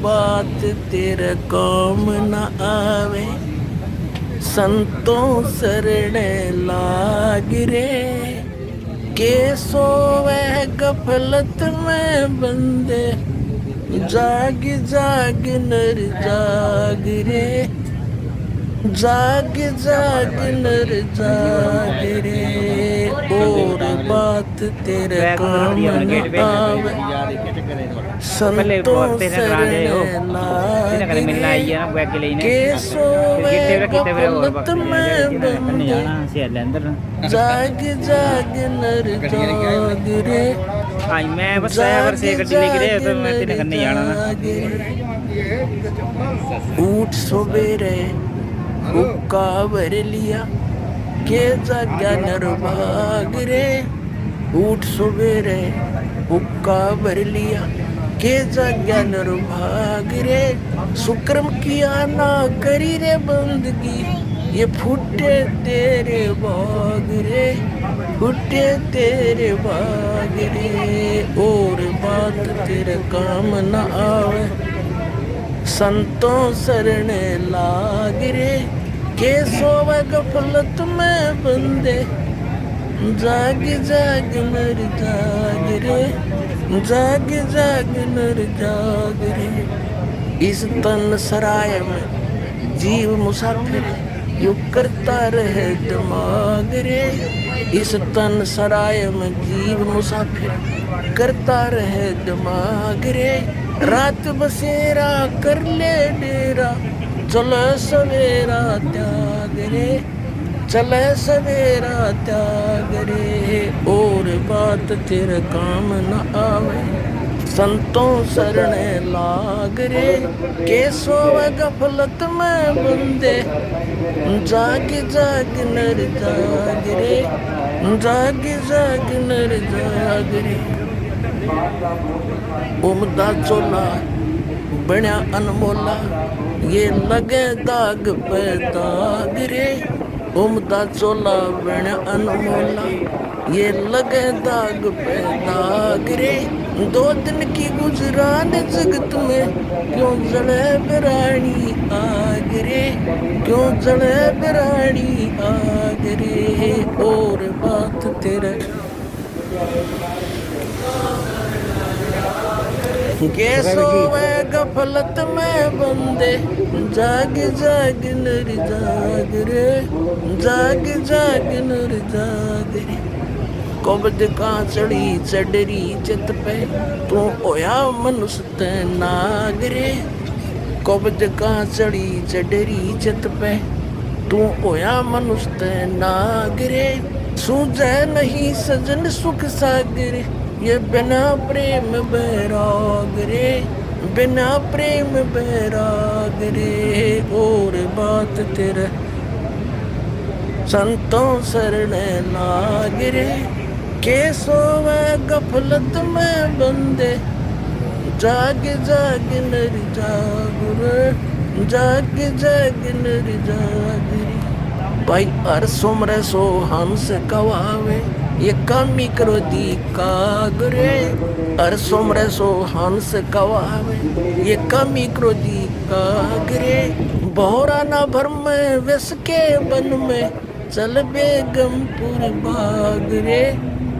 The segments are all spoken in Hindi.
बात तेरे काम न आवे, संतों शरण लाग रे। के सोवे गफलत में बंदे, जाग जाग नर जाग रे। जाग जाग नर जाग रे, और बात तेरे काम न आवे, संतों शरण लाग रे। के सोवे गफलत में बंदे, जाग जाग नर जाग रे। मैं बस अगर से गड्डी लेके गए तो मैं तेरे घर नहीं जाना ना। ऊठ सवेरे हुक्का भर लिया, के जाग्या नर भाग रे। ऊठ सवेरे हुक्का भर लिया, के जाग्या नर भाग रे। सुक्रम किया ना करी रे बंदगी, ये फूटे तेरे भाग रे। फूटे तेरे भाग रे, और बात तेरे काम न आवे, संतों शरण लाग रे। के सोवे गफलत में बंदे, जाग जाग नर जाग रे। जाग जाग नर जाग रे। इस तन सराय में जीव मुसाफिर, यू करता रहे दिमाग रे। इस तन सराय में जीव मुसाफिर, करता रहे दिमाग रे। रात बसेरा कर ले डेरा, चले सवेरा त्याग रे। चले सवेरा त्याग रे, और बात तेरे काम न आवे, संतों शरण लाग रे। के सोवे गफलत में बंदे, जाग जाग नर जाग रे। जाग जाग नर जाग रे। उमदा चोला बन्या अनमोला, ये लगे दाग पे दाग रे। उमदा चोला बन्या अनमोला, ये लगे दाग पे दाग रे। 2 दिन की गुजरान जगत में, क्यों जले बिरानी आग रे। क्यों जले बिरानी आग रे, और बात तेरे के सोवे गफलत में बंदे, जाग जाग नर जाग रे। जाग जाग नर जाग रे। कबद का चढ़ी चढ़री चित पे, तू होया मनुष्य ते नाग रे। कबद का चढ़ी चढ़री चित पे, तू होया मनुष्य ते नाग रे। सूझे नहीं सजन सुख सागर, ये बिना प्रेम बैराग रे। बिना प्रेम बैराग रे, और बात तेरे संतों शरण लाग रे। के सोवे गफलत में बंदे, जाग जाग नर जाग रे। जाग जाग नर जाग रे। भाई हर सुमरे सो हंस कवावे, ये कमी करो दी कागरे। हर सुमरे सो हंस कवावे, ये कमी करो दी कागरे। बहोरा ना भर में विस के बन में, चल बेगमपुर बाग रे।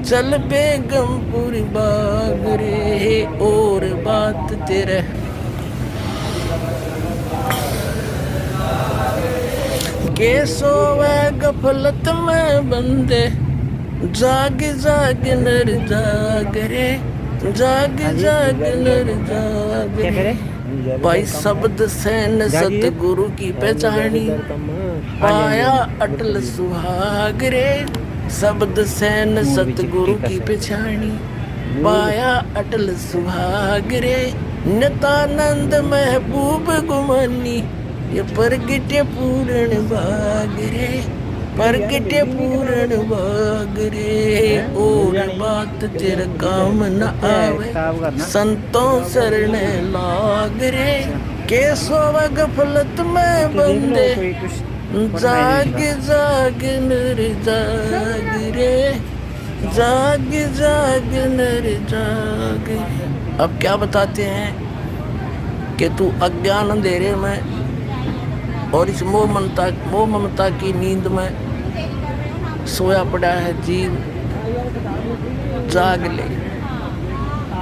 चल बेगमपुर बाग रे, और बात तेरे के सोवे गफलत में बंदे, जाग जाग नर जाग रे। जाग जाग नर जाग रे। भाई शब्द सैन सतगुरु की पहचानी, पाया अटल सुहाग रे। शब्द सैन सतगुरु की पहचानी, पाया अटल सुहाग रे। नित्यानंद महबूब गुमानी, ये प्रगटे पूर्ण भाग रे। प्रगटे पूर्ण भाग रे, और बात तेरे काम न आवे, संतों शरण लाग रे। के सोवे गफलत में बंदे, जाग जाग नर जाग रे। जाग जाग नर जाग। अब क्या बताते हैं कि तू अज्ञान अंधेरे में और इस मोह ममता की नींद में सोया पड़ा है जीव, जाग ले।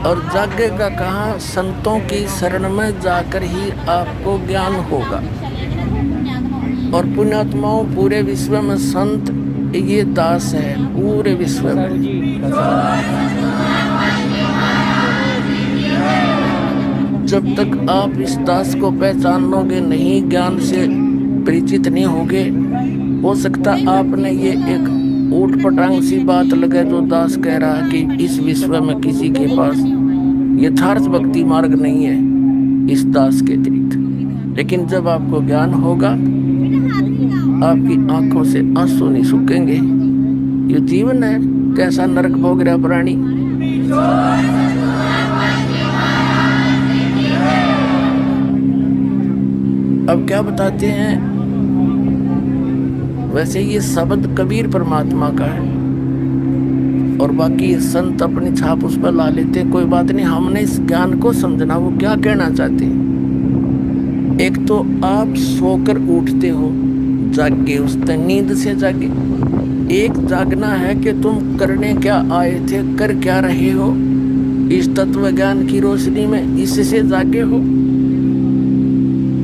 और जागेगा कहाँ? संतों की शरण में जाकर ही आपको ज्ञान होगा। और पुण्यात्माओं, पूरे विश्व में संत ये दास है, पूरे विश्व में। जब तक आप इस दास को पहचान लोगे नहीं, ज्ञान से परिचित नहीं होगे, हो सकता आपने ये एक ऊट पटांग सी बात लगे जो दास कह रहा है कि इस विश्व में किसी के पास यथार्थ भक्ति मार्ग नहीं है इस दास के अतिरिक्त। लेकिन जब आपको ज्ञान होगा, आपकी आंखों से आंसू नहीं सूखेंगे। ये जीवन है, कैसा नरक भोग रहा प्राणी। अब क्या बताते हैं? वैसे ये शब्द कबीर परमात्मा का है और बाकी संत अपनी छाप उस पर ला लेते हैं। कोई बात नहीं, हमने इस ज्ञान को समझना वो क्या कहना चाहते हैं। एक तो आप सोकर उठते हो, जागे, उस नींद से जागे। एक जागना है कि तुम करने क्या आए थे, कर क्या रहे हो इस तत्व ज्ञान की रोशनी में, इससे जागे हो,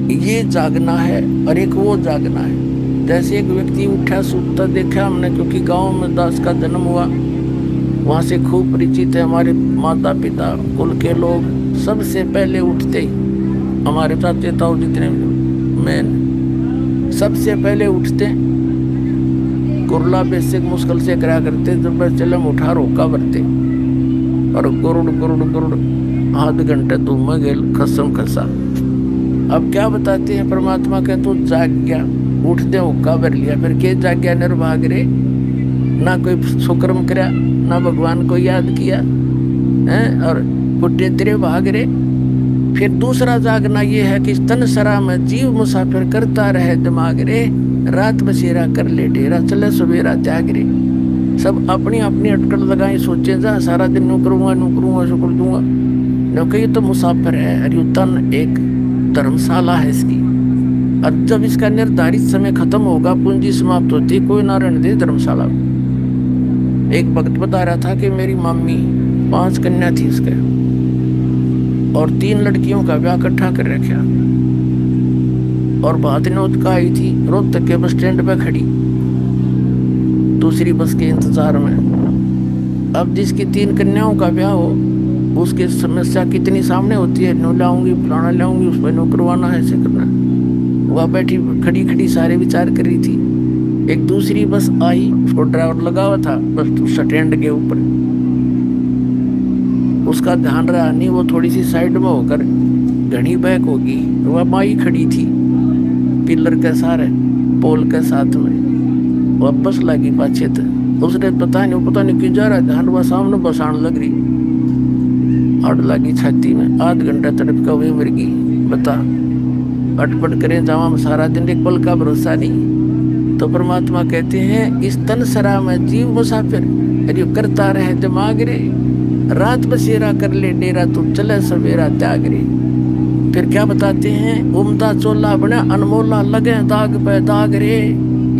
ये जागना है। और एक वो जागना है, जैसे एक व्यक्ति उठा सूखता देखा हमने, क्योंकि गांव में दास का जन्म हुआ, वहाँ से खूब परिचित है। हमारे माता पिता कुल के लोग सबसे पहले उठते ही, हमारे चाचे ताऊ जितने मैं सबसे पहले उठते, कुरला बेसिक मुश्किल से करा करते, जब मैं चलम उठा रोका बरते और गुरुड़ आध घंटे तुम में गेल खसम खसा। अब क्या बताते हैं परमात्मा के, तू जाग गया, उठते हुक्का भर लिया, फिर के जाग गया निर्भाग रे, ना कोई सुकर्म करा, ना भगवान को याद किया है, और बुढ़े तेरे भाग रे। फिर दूसरा जागना ये है कि तन सरा में जीव मुसाफिर करता रहे दिमाग रे, रात बसेरा कर ले डेरा, चले सवेरा त्याग रे। सब अपनी अपनी अटकल लगाई, सोचे जा सारा दिन नू करूँगा शुक्र दूंगा, क्योंकि ये तो मुसाफिर है। अरे तन एक धर्मशाला है इसकी, और जब इसका निर्धारित समय खत्म होगा, पूंजी समाप्त होती, कोई ना रहने दे धर्मशाला। एक भक्त बता रहा था कि मेरी मम्मी 5 कन्या थी इसके, और 3 लड़कियों का ब्याह इकट्ठा कर रखा, और बात नौत का आई थी, रोहतक के बस स्टैंड पे खड़ी दूसरी बस के इंतजार में। अब जिसकी 3 कन्याओं का ब्याह हो, उसकी समस्या कितनी सामने होती है, नो लाऊंगी फलाना लाऊंगी, उस पर नो करवाना है, ऐसे करना। वह बैठी खड़ी खड़ी सारे विचार कर रही थी। एक दूसरी बस आई, उसको ड्राइवर लगा हुआ था बस स्टैंड के ऊपर, उसका ध्यान रहा नहीं, वो थोड़ी सी साइड में होकर घनी बैक होगी, वह माई खड़ी थी पिलर के सारे पोल के साथ में, वह बस लगी पाछे थे। उसने पता नहीं क्यों जा रहा, ध्यान वह सामने बस आने लग रही, हट लगी छाती में, आध घंटा तड़प का हुई मर गई। बता अटपट करें जावा में सारा दिन, एक पल का भरोसा नहीं। तो परमात्मा कहते हैं इस तन सरा में जीव मुसाफिर, अरे करता रहे दिमाग रे, रात बसेरा कर ले डेरा, तू चले सवेरा त्याग रे। फिर क्या बताते हैं, उमदा चोला बना अनमोला, लगे दाग पे दाग रे,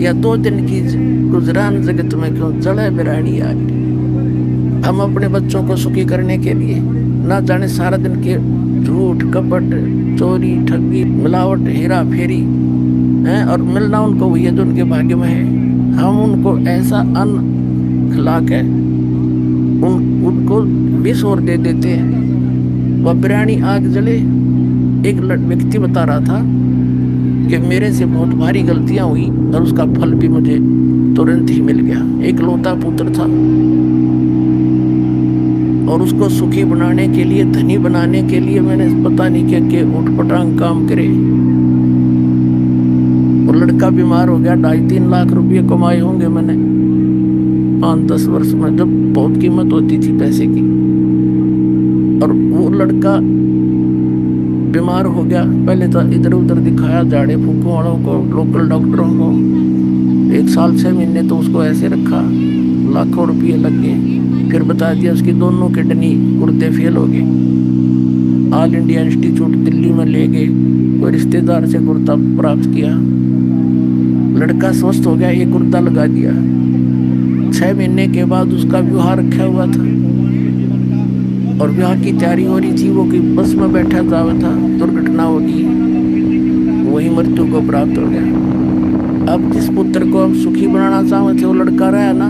या 2 दिन की गुजरान जगत में क्यों चढ़े बिरानी आग रे। हम अपने बच्चों को सुखी करने के लिए ना जाने सारा दिन के झूठ कपट चोरी ठगी मिलावट हेरा फेरी हैं, और मिलना उनको वही है जो उनके भाग्य में है। हम उनको ऐसा अन्न खिला के उनको विष और दे देते हैं, वह बिरानी आग जले। एक व्यक्ति बता रहा था कि मेरे से बहुत भारी गलतियां हुई और उसका फल भी मुझे तुरंत ही मिल गया। एक लौता पुत्र था और उसको सुखी बनाने के लिए, धनी बनाने के लिए मैंने पता नहीं क्या के उठपटांग काम करे। और लड़का बीमार हो गया, 2.5-3 लाख रुपये कमाए होंगे मैंने 5-10 वर्ष में, जब बहुत कीमत होती थी पैसे की। और वो लड़का बीमार हो गया, पहले तो इधर उधर दिखाया, झाड़े फूकों वालों को, लोकल डॉक्टरों को, 1 साल 6 महीने तो उसको ऐसे रखा, लाखों रुपये लग गए। फिर बता दिया उसकी दोनों किडनी गुर्दे फेल हो गए। ऑल इंडिया इंस्टीट्यूट दिल्ली में ले गए, कोई रिश्तेदार से गुर्दा प्राप्त किया, लड़का स्वस्थ हो गया, एक गुर्दा लगा दिया। 6 महीने के बाद उसका विवाह रखा हुआ था और विवाह की तैयारी हो रही थी, वो कि बस में बैठा था, दुर्घटना होगी, वही मृत्यु को प्राप्त हो गया। अब जिस पुत्र को हम सुखी बनाना चाहते थे वो लड़का रहा ना,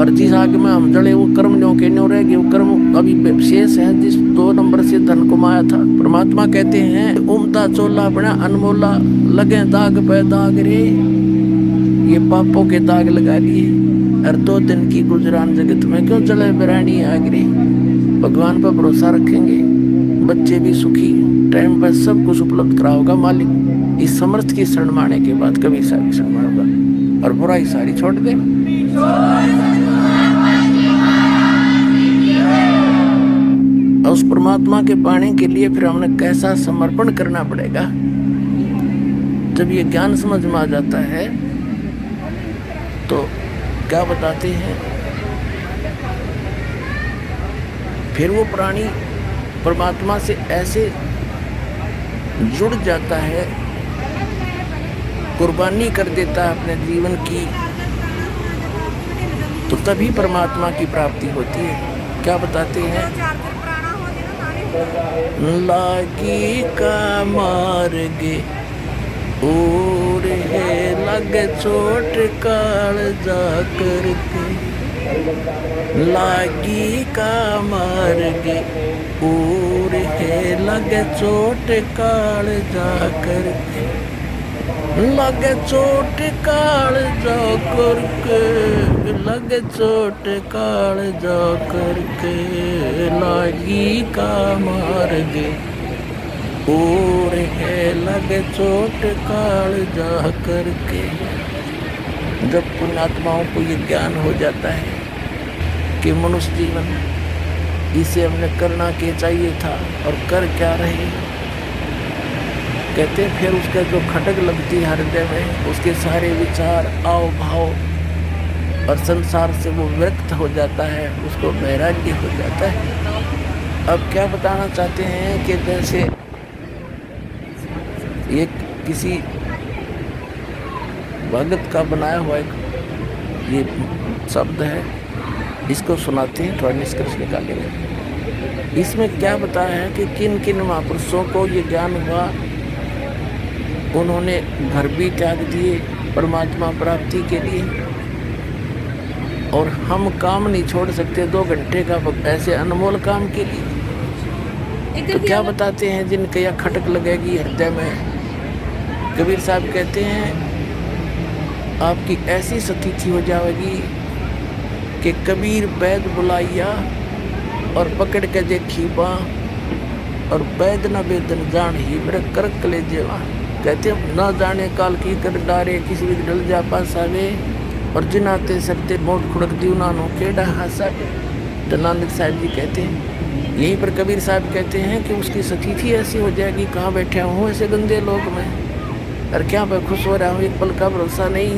और जिस आग में हम जड़े वो कर्म न्यों के न्यों रह गए, वो कर्म अभी शेष है जिस 2 नंबर से धन कमाया था। परमात्मा कहते हैं उमता चोला बना अनमोला, लगे दाग पे दाग रे, ये पापों के दाग लगा लिए, और 2 दिन की गुजरान जगत में क्यों चले बिरानी आगरे। भगवान पर भरोसा रखेंगे, बच्चे भी सुखी, टाइम पर सब कुछ उपलब्ध करा होगा मालिक। इस समर्थ की शरण माने के बाद कभी सारी शरण मानोगा और बुराई सारी छोड़ दे। उस परमात्मा के पाने के लिए फिर हमने कैसा समर्पण करना पड़ेगा। जब ये ज्ञान समझ में आ जाता है तो क्या बताते हैं, फिर वो प्राणी परमात्मा से ऐसे जुड़ जाता है, कुर्बानी कर देता है अपने जीवन की, तो तभी परमात्मा की प्राप्ति होती है। क्या बताते हैं, लागी का मार्गे और है लग चोट काल जा करके, लागी का मार्गे और है लग चोट काल जा करके, लग चोट काल जा करके, लग चोट काल जा करके, लागी का मार्गे और है लग चोट काल जा करके। जब पुण्यात्माओं को ये ज्ञान हो जाता है कि मनुष्य जीवन इसे हमने करना क्या चाहिए था और कर क्या रहे, कहते हैं फिर उसका जो खटक लगती है हृदय में, उसके सारे विचार आव भाव और संसार से वो विरक्त हो जाता है, उसको वैराग्य हो जाता है। अब क्या बताना चाहते हैं कि जैसे एक किसी भगत का बनाया हुआ एक ये शब्द है, इसको सुनाते हैं, थोड़ा निष्कर्ष निकालेंगे। इसमें क्या बताया है कि किन किन महापुरुषों को ये ज्ञान हुआ, उन्होंने घर भी त्याग दिए परमात्मा प्राप्ति के लिए, और हम काम नहीं छोड़ सकते 2 घंटे का ऐसे अनमोल काम के लिए। तो क्या बताते हैं जिनके या खटक लगेगी हृदय में, कबीर साहब कहते हैं आपकी ऐसी स्थिति हो जाएगी कि कबीर वैद बुलाइया और पकड़ के देखी बा, और वैद न वेदन जान ही मेरे करक ले जेवा। कहते हैं न जाने काल की कर डारे, किसी भी ढल जा पास आवे, और जिनाते सकते मोट खुड़क दी उन्होंने केड़ा हासा। तो नानक साहब जी कहते हैं, यहीं पर कबीर साहब कहते हैं कि उसकी स्थिति ऐसी हो जाएगी, कहाँ बैठा हूँ ऐसे गंदे लोग में, और क्या मैं खुश हो रहा हूँ, एक पल का भरोसा नहीं।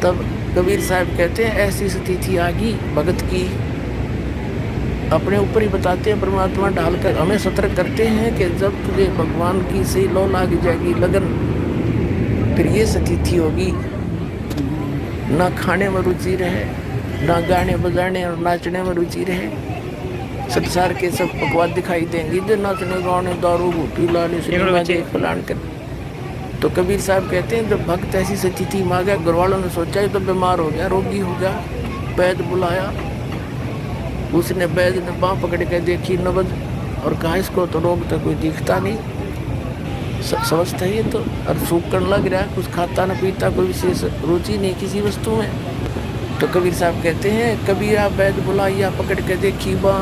तब कबीर साहब कहते हैं ऐसी स्थिति आ गई भगत की, अपने ऊपर ही बताते हैं, परमात्मा ढालकर हमें सतर्क करते हैं कि जब तुझे भगवान की सही लौ लाग जाएगी लगन, फिर ये स्थिति होगी, ना खाने में रुचि रहे, ना गाने बजाने और नाचने में रुचि रहे, संसार के सब पकवान दिखाई देंगे, जो नाचने गाने दारू बूटी लाने से फलान कर। तो कबीर साहब कहते हैं जब भक्त ऐसी स्थिति में आ गया, घर वालों ने सोचा तो बीमार हो गया, रोगी हो गया, वैद बुलाया, उसने वैद ने बाँह पकड़ के देखी नबज, और कहा इसको तो रोग तो कोई दिखता नहीं, समझता ही तो, और सूखने लग रहा है, कुछ खाता न पीता, कोई विशेष रुचि नहीं किसी वस्तु में। तो कबीर साहब कहते हैं कबीरा वैद बुलाइया पकड़ के देखी बाँ,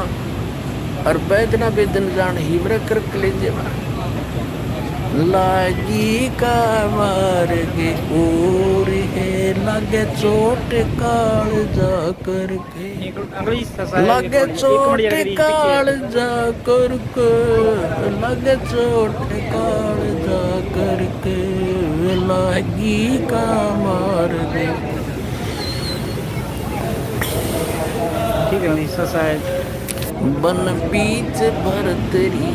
और वैद न वेदन जान ही मेरा करक ले जेवा, लागी का मार्गे और है लगे चोट काल जा करके, लगे चोट काल जा करके, लगे चोट काल जा करके, लागी का मार्गे। ठीक है, बन बीच भरतरी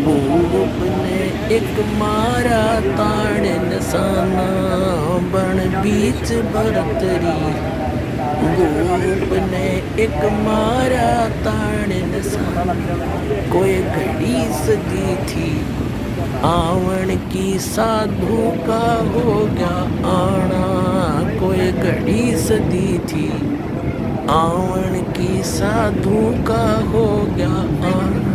भूप ने एक मारा ताड़ निशाना बन बीच भरतरी भूप ने एक मारा ताड़ निशाना कोई घड़ी सजी थी आवन की साधु का हो गया आना कोई घड़ी सदी थी आवन की साधु का हो गया आना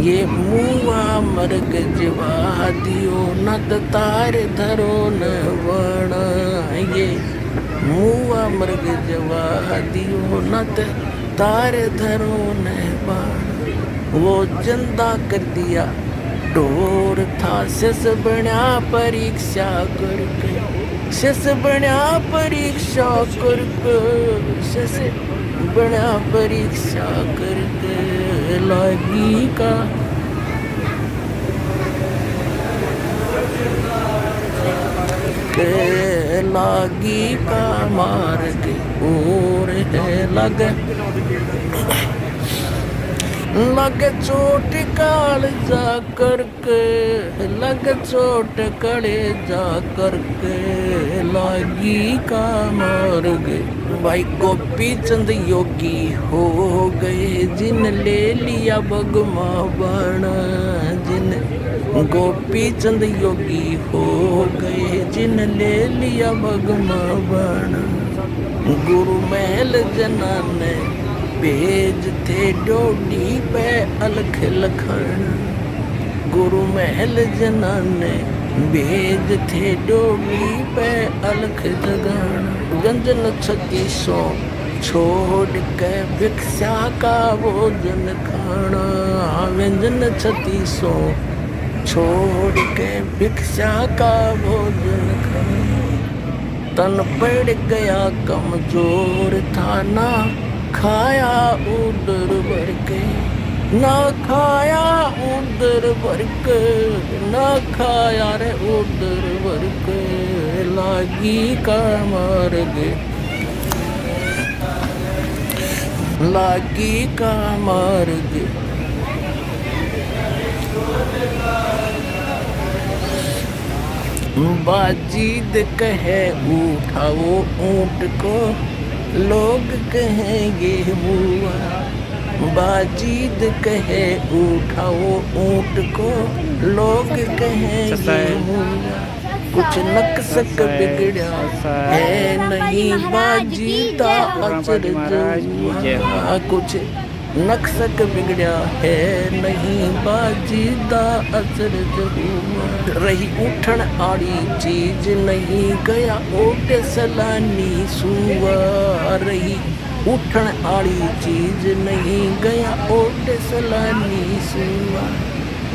ये मुआ मर्ग जवा दियो न तार धरो न वणा ये मुआ मर्ग जवा दियो न तार धरो न वणा वो जिंदा कर दिया ढोर था शिष बना परीक्षा करके शिष बना परीक्षा करके शिष बना परीक्षा करके लागी का लागी का मार्ग और है लग चोट काल जा करके लग चोट कड़े जा करके लागी का मार्ग भाई गोपी चंद योगी हो गए जिन ले लिया बगमा बना जिन गोपी चंद योगी हो गए जिन ले लिया बगमा बना गुरु महल जनाने भेज थे डोडी पे अलख लखन गुरु महल जनाने भेज थे डोडी पे अलख जगान व्यंजन 3600 छोड़ के भिक्षा का भोजन खाना व्यंजन 3600 छोड़ के भिक्षा का भोजन खाना तन पड़ गया कमजोर था ना खाया उधर भर के ना खाया उधर भर के ना खाया रे उधर भर के लागी का मार्ग लागी का मार्ग बाजीद कहे उठाओ ऊंट को लोग कहेंगे मुआ बाजीद कहे उठाओ ऊंट को लोग कहेंगे मुआ कुछ नक्सक बिगड़ा है नहीं बाजीदा अचरज हुआ कुछ नक्सक बिगड़ा है नहीं बाजीदा अचरज हुआ रही उठन आड़ी चीज नहीं गया ओट सलानी सुआ रही उठन आड़ी चीज नहीं गया ओट सलानी सुआ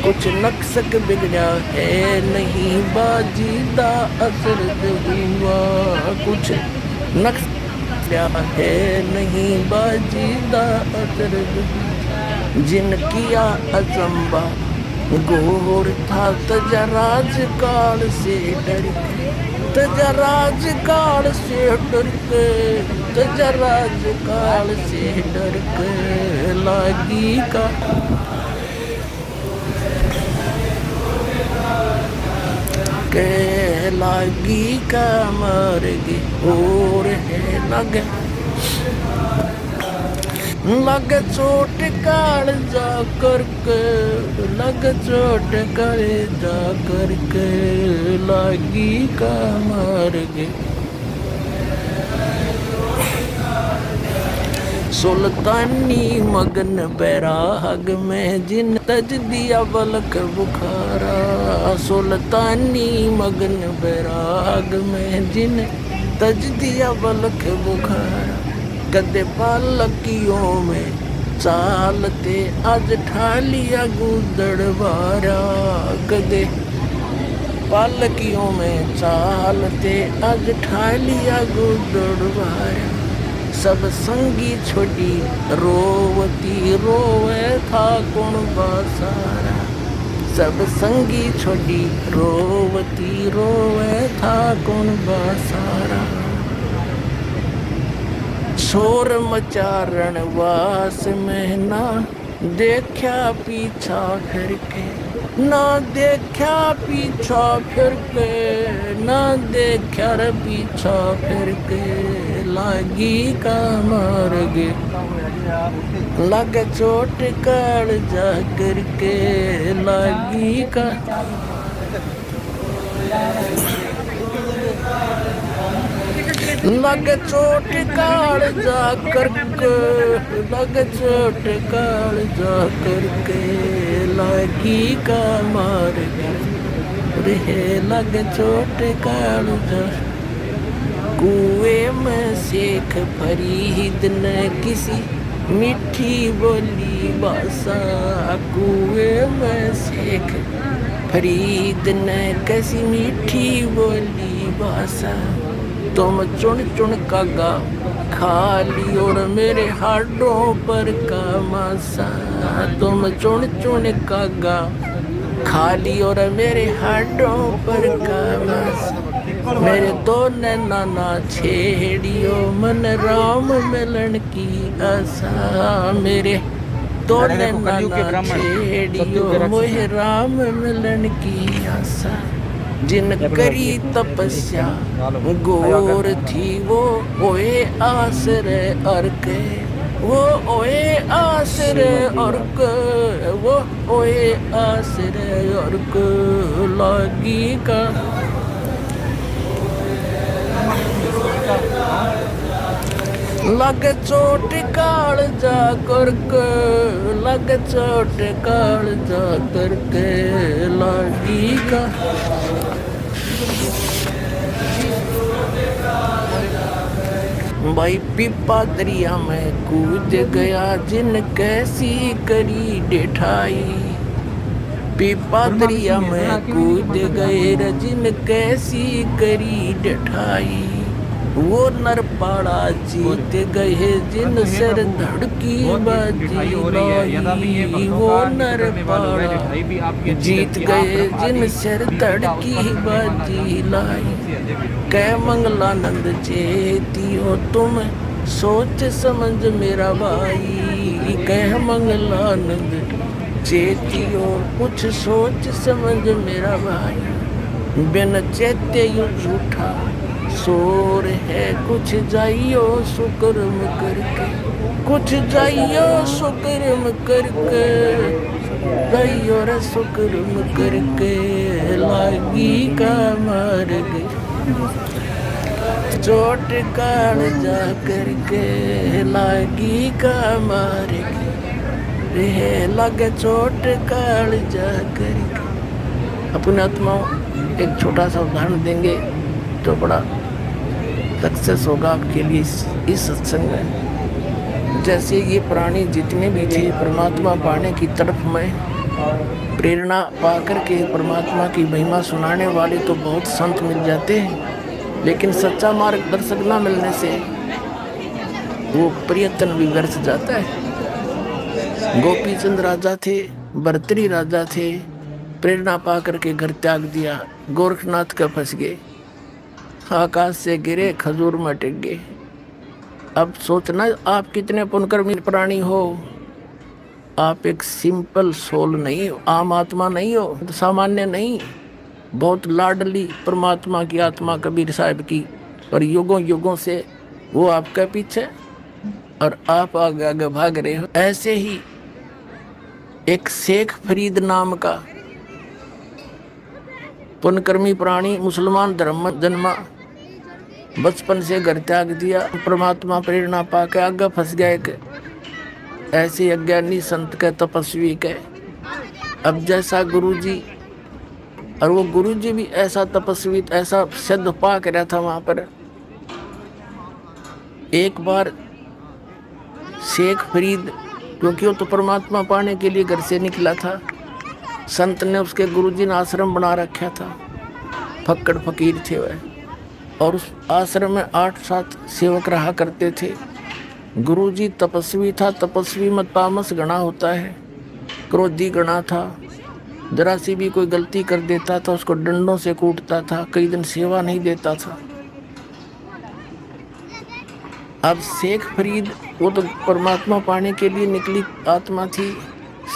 कुछ नक्सक बिगड़ा है नहीं बाजीदा अचरज हुआ कुछ नक्स है नहीं बाजीदा अचरज जिन किया अचंबा घोर था तजराज काल से डर के तजराज काल से डर के तजराज काल से डर के लागी का के लागी का मार्ग और है लग चोट काल जा करके लग चोट काल जा करके लागी का मार्ग सुल्तानी मगन बैराग में जिन तज दिया बलक बुखारा सुल्तानी मगन बैराग में जिन तज दिया बलक बुखारा गद्दे पालकियों में चालते आज ठालिया गुदड़ बारा गद्दे पालकियों में चालते आज ठालिया गुदड़ बारा सब संगी छोटी रोवती रोवे था कौन बासारा सब संगी छोटी रोवती रोवे था कौन बासारा शोर मचारण वास में ना देखा पीछा फिर के, ना देखा पीछा फिर के, ना देखा रे पीछा फिर के, लागी का मार गे लग चोट काल जा करके, लागी का लग चोट काल जा करके, लग चोट काल जा करके, लागी का मार गे लग चोट काल जा। कुएं में शेख फरीद ने किसी मीठी बोली भाषा, कुएं में शेख फरीद ने किसी मीठी बोली भाषा, तुम चुन चुन कागा खा ली और मेरे हाडों पर का मासा, तुम चुन चुन कागा खा ली और मेरे हाडों पर का मासा, मेरे दो नैना ना छेड़ियो मन राम मिलन की आशा, मेरे दो नैना ना छेड़ियो मोहे राम मिलन की आशा, जिन करी तपस्या गोर थी वो ओए आसरे अर्क, वो ओए आसरे अर्क, वो ओए आसरे अर्क, लागी का लग चोट काल जा करके, लग चोट काल जा करके, लागी का भाई पिपा दरिया में कूद गया जिन कैसी करी डेठाई, पिपा दरिया में कूद गए जिन कैसी करी डेठाई, वो नर पाड़ा जीत गए जिन सिर धड़की बाजी लाई, वो नर पाड़ा जीत गए जिन सिर धड़की बाजी लाई, कै मंगलानंद चेतियो तुम सोच समझ मेरा भाई, कह मंगलानंद चेतियो कुछ सोच समझ मेरा भाई, बिन चेते यू झूठा शोर है कुछ जाइयो सुकर्म करके, कुछ जाइयो सुकर्म करके, जाइयो रे सुकर्म करके, लागी का मार गे चोट काल जा करके, लागी का मार गे लगे चोट काल जा करके। अपने आत्माओं एक छोटा सा उदाहरण देंगे तो बड़ा सक्सेस होगा आपके लिए इस सत्संग में। जैसे ये प्राणी जितने भी थे परमात्मा पाने की तरफ में प्रेरणा पाकर के परमात्मा की महिमा सुनाने वाले तो बहुत संत मिल जाते हैं, लेकिन सच्चा मार्गदर्शक न मिलने से वो प्रयत्न भी व्यर्थ जाता है। गोपी चंद राजा थे, भर्तरी राजा थे, प्रेरणा पाकर के घर त्याग दिया, गोरखनाथ का फंस गए, आकाश से गिरे खजूर में टिक गए। अब सोचना आप कितने पुण्यकर्मी प्राणी हो, आप एक सिंपल सोल नहीं हो, आम आत्मा नहीं हो, सामान्य नहीं, बहुत लाडली परमात्मा की आत्मा कबीर साहब की, और युगों युगों से वो आपके पीछे और आप आगे आगे भाग रहे हो। ऐसे ही एक शेख फरीद नाम का पुण्यकर्मी प्राणी मुसलमान धर्म में जन्मा, बचपन से घर त्याग दिया, परमात्मा प्रेरणा पाके आगे फंस गया एक ऐसे अज्ञानी संत के तपस्वी के। अब जैसा गुरुजी, और वो गुरुजी भी ऐसा तपस्वी, ऐसा सिद्ध पा के रहा था वहाँ पर। एक बार शेख फरीद, क्योंकि वो तो परमात्मा पाने के लिए घर से निकला था, संत ने उसके गुरुजी ने आश्रम बना रखा था, फक्कड़ फकीर थे वह, और उस आश्रम में 8-7 सेवक रहा करते थे। गुरुजी तपस्वी था, तपस्वी में तामस गणा होता है, क्रोधी गणा था, जरा सी भी कोई गलती कर देता था उसको डंडों से कूटता था, कई दिन सेवा नहीं देता था। अब शेख फरीद वो तो परमात्मा पाने के लिए निकली आत्मा थी,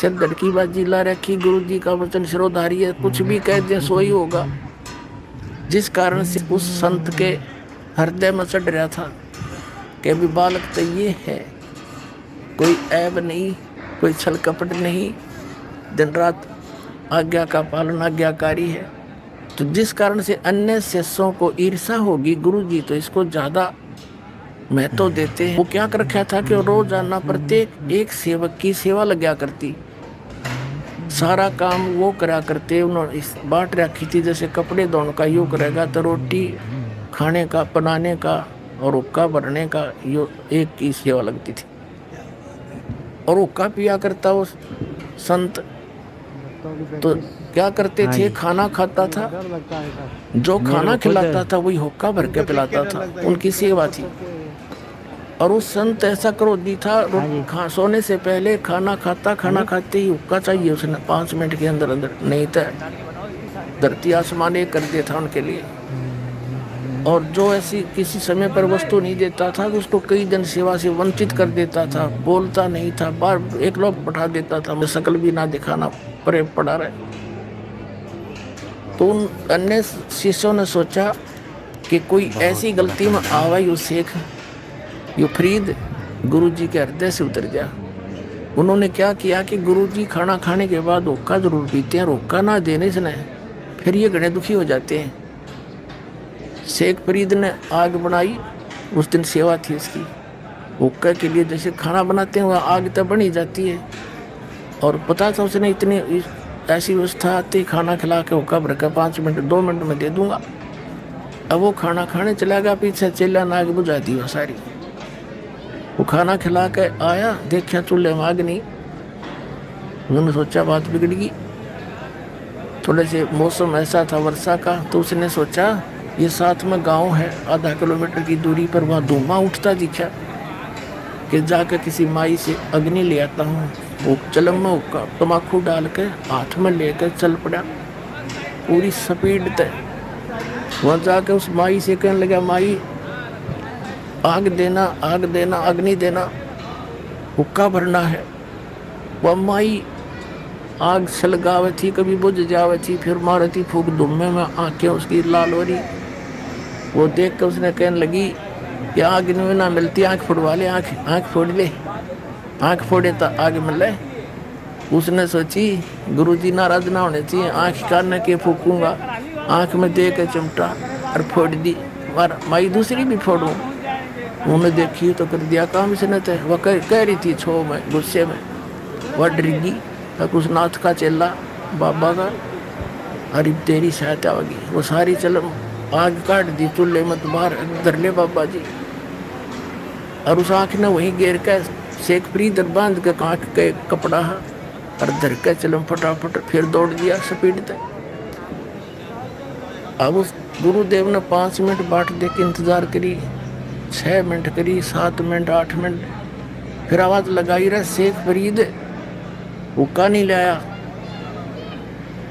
सिर धड़की बाजी ला रखी, गुरु जी का वचन सिरोधारी है, कुछ भी कह दें सो ही होगा। जिस कारण से उस संत के हृदय में चढ़ रहा था कि अभी बालक तो ये है, कोई ऐब नहीं, कोई छल कपट नहीं, दिन रात आज्ञा का पालन आज्ञाकारी है। तो जिस कारण से अन्य शिष्यों को ईर्षा होगी, गुरु जी तो इसको ज्यादा महत्व देते हैं। वो क्या कर रखा था कि रोजाना प्रत्येक एक सेवक की सेवा लग्या करती, सारा काम वो करा करते। उन्होंने इस बांट रखी थी, जैसे कपड़े धोने का यो करेगा तो रोटी खाने का बनाने का और हुक्का भरने का यो एक की सेवा लगती थी। और हुक्का पिया करता वो संत तो क्या करते थे, खाना खाता था, जो खाना खिलाता था वही हुक्का भर के पिलाता था, उनकी सेवा थी। और उस संत ऐसा क्रोधी था, सोने से पहले खाना खाता, खाना खाते ही हुक्का चाहिए उसने 5 मिनट के अंदर अंदर, नहीं तो धरती आसमान एक कर दिया था उनके लिए। और जो ऐसी किसी समय पर वस्तु नहीं देता था तो उसको कई दिन सेवा से वंचित कर देता था, बोलता नहीं था, बार एक लोग बैठा देता था, मैं शकल भी ना दिखाना परे पड़ा रहे। तो उन अन्य शिष्यों ने सोचा कि कोई ऐसी गलती में आवा यू शेख यू फरीद गुरुजी के हृदय से उतर गया। उन्होंने क्या किया कि गुरुजी खाना खाने के बाद हुक्का जरूर पीते हैं, हुक्का ना देने से न फिर ये घने दुखी हो जाते हैं। शेख फरीद ने आग बनाई, उस दिन सेवा थी उसकी, हुक्का के लिए जैसे खाना बनाते हैं वह आग तो बन ही जाती है। और पता था उसने इतनी ऐसी व्यवस्था आती, खाना खिला के हुक्का भर कर 5 मिनट 2 मिनट में दे दूंगा। अब वो खाना खाने चला गया, पीछे चेला ने आग बुझा दी वो सारी। वो खाना खिला के आया, देखा चूल्हे में आग नहीं। उन्होंने सोचा बात बिगड़ गई। थोड़े से मौसम ऐसा था वर्षा का, तो उसने सोचा ये साथ में गांव है, आधा किलोमीटर की दूरी पर, वहाँ धुआं उठता दिखा कि जाकर किसी माई से अग्नि ले आता हूँ। वो चलम में हुक्का तम्बाकू डाल के हाथ में लेकर चल पड़ा पूरी स्पीड तय। वहाँ जाकर उस माई से कहने लगा, माई आग देना, आग देना, अग्नि देना, हुक्का भरना है। वह माई आग सलगावे थी, कभी बुझ जावे थी, फिर मारती फूक धुम्मे में, आंखें उसकी लाल हो रही। वो देख कर उसने कहने लगी कि आग में ना मिलती, आँख फोड़वा ले, आँख फोड़ ले, आँख फोड़े तो आग मिले। उसने सोची गुरुजी नाराज ना होने चाहिए, आँख कान के फूकूंगा, आँख में दे के चिमटा और फोड़ दी। माई दूसरी भी फोड़ूं। उन्होंने देखी तो कर दिया काम इसने। तो वह कह रही थी छो में गुस्से में, वह डरगी तक उस नाथ का चेला बाबा का, अरे तेरी सहायता होगी। वो सारी चल आग काट दी चूल्हे में, बाहर धर ले बाबा जी। और उस आँख ने वहीं गिर के शेख फरीद बांध के आँख के कपड़ा और धर के चलम फटाफट फिर दौड़ दिया स्पीड तक। अब उस गुरुदेव ने 5 मिनट बाट दे के इंतजार करी, 6 मिनट करी, 7 मिनट, 8 मिनट, फिर आवाज लगाई रहा शेख फरीद, हुक्का नहीं लाया।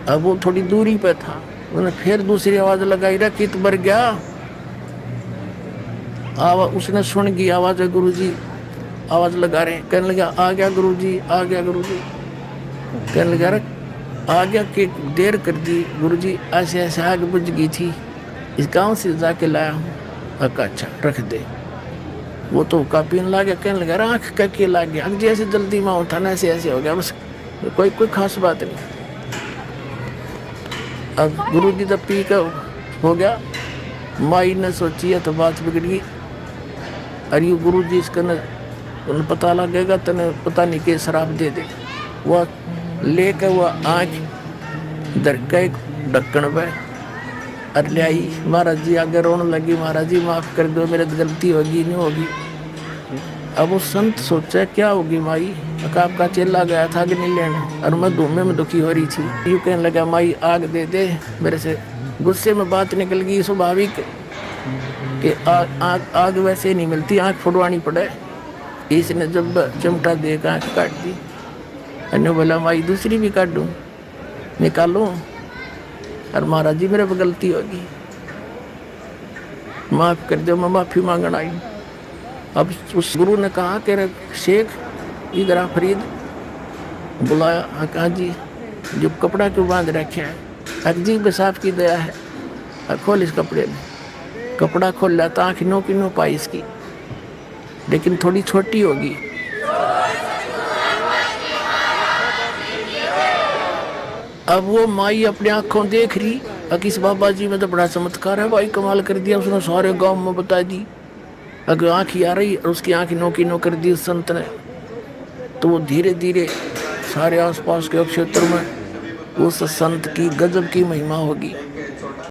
अब वो थोड़ी दूरी पे था, उन्होंने फिर दूसरी आवाज लगाई रहा, कित भर गया। उसने सुन गई आवाज है, गुरुजी आवाज लगा रहे हैं। कहने लगा आ गया गुरुजी, आ गया गुरुजी। कहने लगा आ गया कि देर कर दी गुरुजी, ऐसे ऐसे आग बुझ गई थी, इस गांव से जाके लाया हूँ। अच्छा रख दे। वो तो कापीन ला गया, कहने लगा आँख के ला गया, जी ऐसे जल्दी में उठा ना, ऐसे ऐसे हो गया, बस कोई खास बात नहीं। अब गुरुजी जब पी का हो गया, माई ने सोची है तो बात बिगड़ गई। अरे गुरुजी इसका उन्हें पता लगेगा तो पता नहीं के शराब दे दे। वह लेकर वह आँख दर के ढक्कन पे और ले आई। महाराज जी आगे रोने लगी, महाराज जी माफ़ कर दो, मेरे गलती होगी नहीं होगी। अब वो संत सोचा क्या होगी माई, आपका चेला गया था कि नहीं लेने, और मैं धूमे में दुखी हो रही थी। यूँ कहने लगा माई आग दे दे मेरे से। गुस्से में बात निकल गई स्वाभाविक कि आग वैसे नहीं मिलती, आँख फुड़वानी पड़े। इसने जब चिमटा दे कर आँख काट दी। अन्य बोला माई दूसरी भी काट दूँ, निकालूँ, और महाराज जी मेरे पर गलती होगी, माफ़ कर दो, मैं माफ़ी मांगना आई। अब उस गुरु ने कहा कि रे शेख इधर आ फरीद, बुलाया। कहा जी जो कपड़ा क्यों बांध रखे है? अजीब साहब की दया है, खोल इस कपड़े में। कपड़ा खोल लाता, आँख नो की नो पाई इसकी, लेकिन थोड़ी छोटी होगी। अब वो माई अपनी आंखों देख रही, किस बाबा जी में तो बड़ा चमत्कार है भाई, कमाल कर दिया उसने, सारे गांव में बता दी। अगर आँख ही आ रही और उसकी आँख नो की नो कर दी उस संत ने, तो वो धीरे धीरे सारे आसपास के क्षेत्र में उस संत की गजब की महिमा होगी।